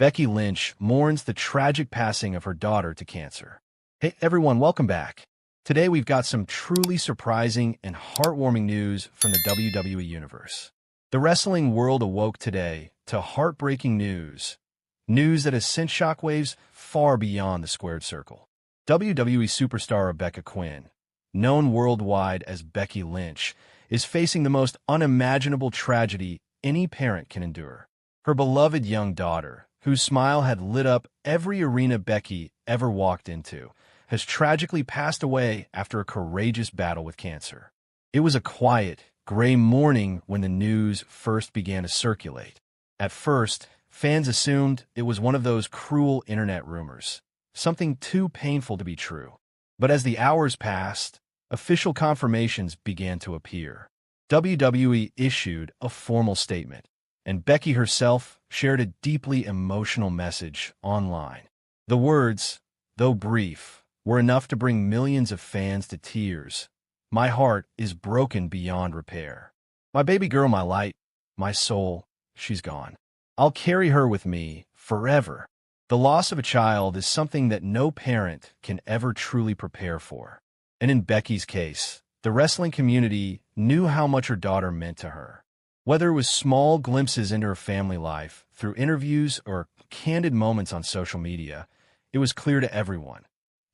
Becky Lynch mourns the tragic passing of her daughter to cancer. Hey everyone, welcome back. Today we've got some truly surprising and heartwarming news from the WWE Universe. The wrestling world awoke today to heartbreaking news. News that has sent shockwaves far beyond the squared circle. WWE Superstar Rebecca Quin, known worldwide as Becky Lynch, is facing the most unimaginable tragedy any parent can endure. Her beloved young daughter, whose smile had lit up every arena Becky ever walked into, has tragically passed away after a courageous battle with cancer. It was a quiet, gray morning when the news first began to circulate. At first, fans assumed it was one of those cruel internet rumors, something too painful to be true. But as the hours passed, official confirmations began to appear. WWE issued a formal statement, and Becky herself shared a deeply emotional message online. The words, though brief, were enough to bring millions of fans to tears. "My heart is broken beyond repair. My baby girl, my light, my soul, she's gone. I'll carry her with me forever." The loss of a child is something that no parent can ever truly prepare for. And in Becky's case, the wrestling community knew how much her daughter meant to her. Whether it was small glimpses into her family life through interviews or candid moments on social media, it was clear to everyone.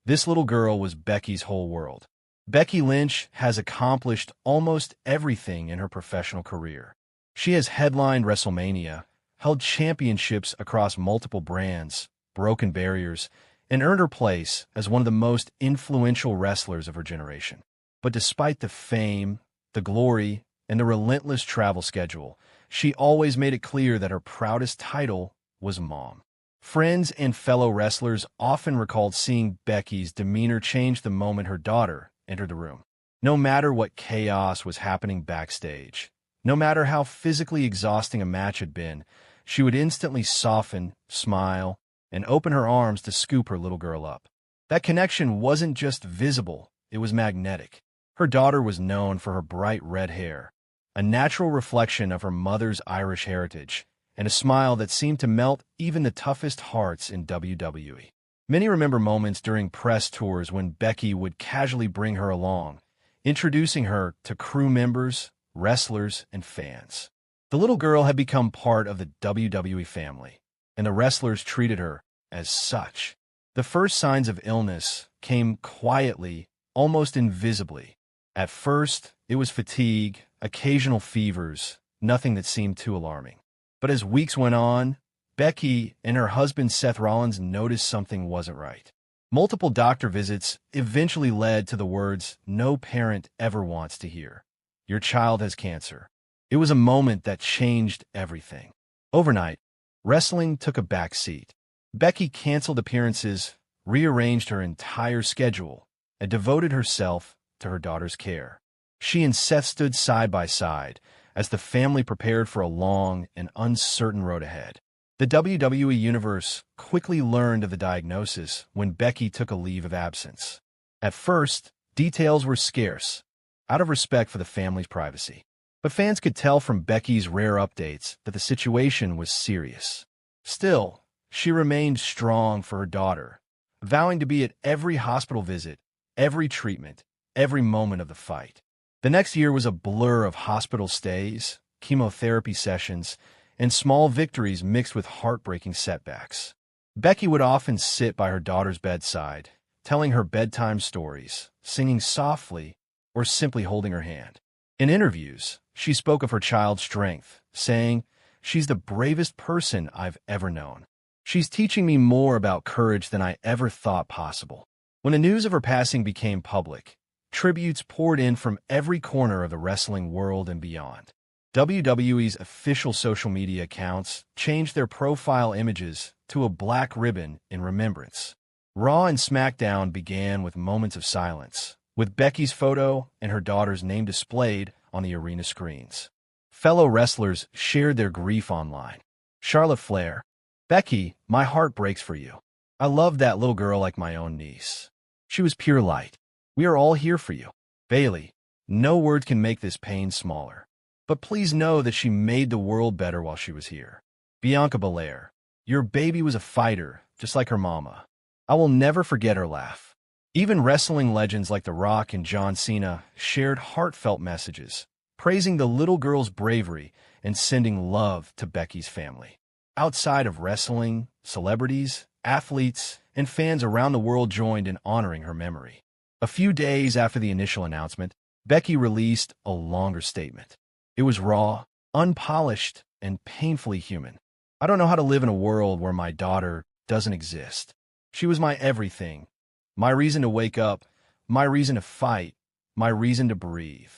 This little girl was Becky's whole world. Becky Lynch has accomplished almost everything in her professional career. She has headlined WrestleMania, held championships across multiple brands, broken barriers, and earned her place as one of the most influential wrestlers of her generation. But despite the fame, the glory, and the relentless travel schedule, she always made it clear that her proudest title was mom. Friends and fellow wrestlers often recalled seeing Becky's demeanor change the moment her daughter entered the room. No matter what chaos was happening backstage, no matter how physically exhausting a match had been, she would instantly soften, smile, and open her arms to scoop her little girl up. That connection wasn't just visible, it was magnetic. Her daughter was known for her bright red hair, a natural reflection of her mother's Irish heritage, and a smile that seemed to melt even the toughest hearts in WWE. Many remember moments during press tours when Becky would casually bring her along, introducing her to crew members, wrestlers, and fans. The little girl had become part of the WWE family, and the wrestlers treated her as such. The first signs of illness came quietly, almost invisibly. At first, it was fatigue, occasional fevers, nothing that seemed too alarming. But as weeks went on, Becky and her husband Seth Rollins noticed something wasn't right. Multiple doctor visits eventually led to the words no parent ever wants to hear: "Your child has cancer." It was a moment that changed everything. Overnight, wrestling took a back seat. Becky canceled appearances, rearranged her entire schedule, and devoted herself to her daughter's care. She and Seth stood side by side as the family prepared for a long and uncertain road ahead. The WWE Universe quickly learned of the diagnosis when Becky took a leave of absence. At first, details were scarce, out of respect for the family's privacy. But fans could tell from Becky's rare updates that the situation was serious. Still, she remained strong for her daughter, vowing to be at every hospital visit, every treatment, every moment of the fight. The next year was a blur of hospital stays, chemotherapy sessions, and small victories mixed with heartbreaking setbacks. Becky would often sit by her daughter's bedside, telling her bedtime stories, singing softly, or simply holding her hand. In interviews, she spoke of her child's strength, saying, "She's the bravest person I've ever known. She's teaching me more about courage than I ever thought possible." When the news of her passing became public, tributes poured in from every corner of the wrestling world and beyond. WWE's official social media accounts changed their profile images to a black ribbon in remembrance. Raw and SmackDown began with moments of silence, with Becky's photo and her daughter's name displayed on the arena screens. Fellow wrestlers shared their grief online. Charlotte Flair: "Becky, my heart breaks for you. I loved that little girl like my own niece. She was pure light. We are all here for you." Bayley: "No word can make this pain smaller. But please know that she made the world better while she was here." Bianca Belair: Your baby was a fighter, just like her mama. I will never forget her laugh. Even wrestling legends like The Rock and John Cena shared heartfelt messages, praising the little girl's bravery and sending love to Becky's family. Outside of wrestling, celebrities, athletes, and fans around the world joined in honoring her memory. A few days after the initial announcement, Becky released a longer statement. It was raw, unpolished, and painfully human. I don't know how to live in a world where my daughter doesn't exist. She was my everything, my reason to wake up, my reason to fight, my reason to breathe.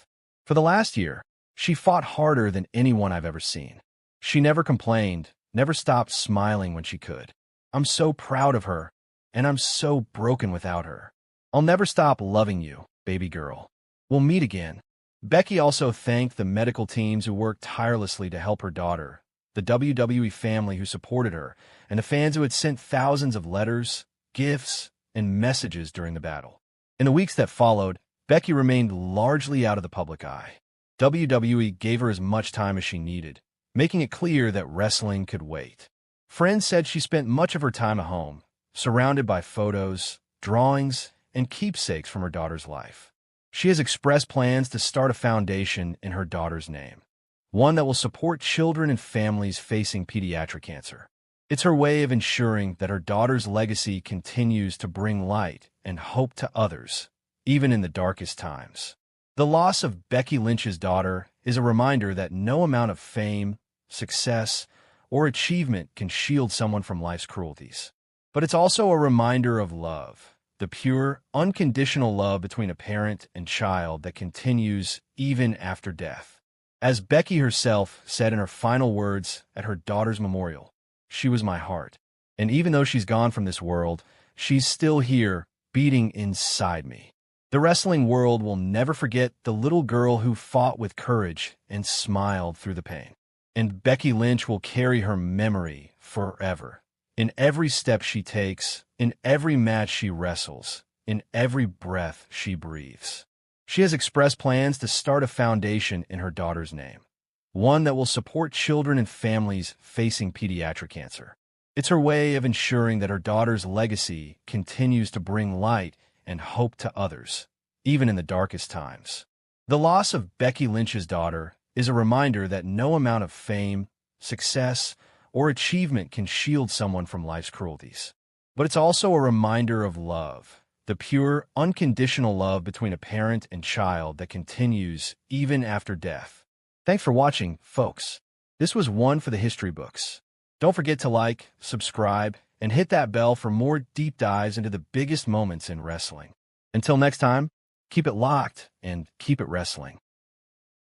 For the last year, she fought harder than anyone I've ever seen. She never complained, never stopped smiling when she could. I'm so proud of her, and I'm so broken without her. I'll never stop loving you, baby girl. We'll meet again. Becky also thanked the medical teams who worked tirelessly to help her daughter, the WWE family who supported her, and the fans who had sent thousands of letters, gifts, and messages during the battle. In the weeks that followed, Becky remained largely out of the public eye. WWE gave her as much time as she needed, making it clear that wrestling could wait. Friends said she spent much of her time at home, surrounded by photos, drawings, and keepsakes from her daughter's life. She has expressed plans to start a foundation in her daughter's name, one that will support children and families facing pediatric cancer. It's her way of ensuring that her daughter's legacy continues to bring light and hope to others, even in the darkest times. The loss of Becky Lynch's daughter is a reminder that no amount of fame, success, or achievement can shield someone from life's cruelties. But it's also a reminder of love, the pure, unconditional love between a parent and child that continues even after death. As Becky herself said in her final words at her daughter's memorial, "She was my heart, and even though she's gone from this world, she's still here, beating inside me." The wrestling world will never forget the little girl who fought with courage and smiled through the pain. And Becky Lynch will carry her memory forever. In every step she takes, in every match she wrestles, in every breath she breathes. She has expressed plans to start a foundation in her daughter's name, one that will support children and families facing pediatric cancer. It's her way of ensuring that her daughter's legacy continues to bring light and hope to others, even in the darkest times. The loss of Becky Lynch's daughter is a reminder that no amount of fame, success, or achievement can shield someone from life's cruelties. But it's also a reminder of love, the pure, unconditional love between a parent and child that continues even after death. Thanks for watching, folks. This was one for the history books. Don't forget to like, subscribe, and hit that bell for more deep dives into the biggest moments in wrestling. Until next time, keep it locked and keep it wrestling.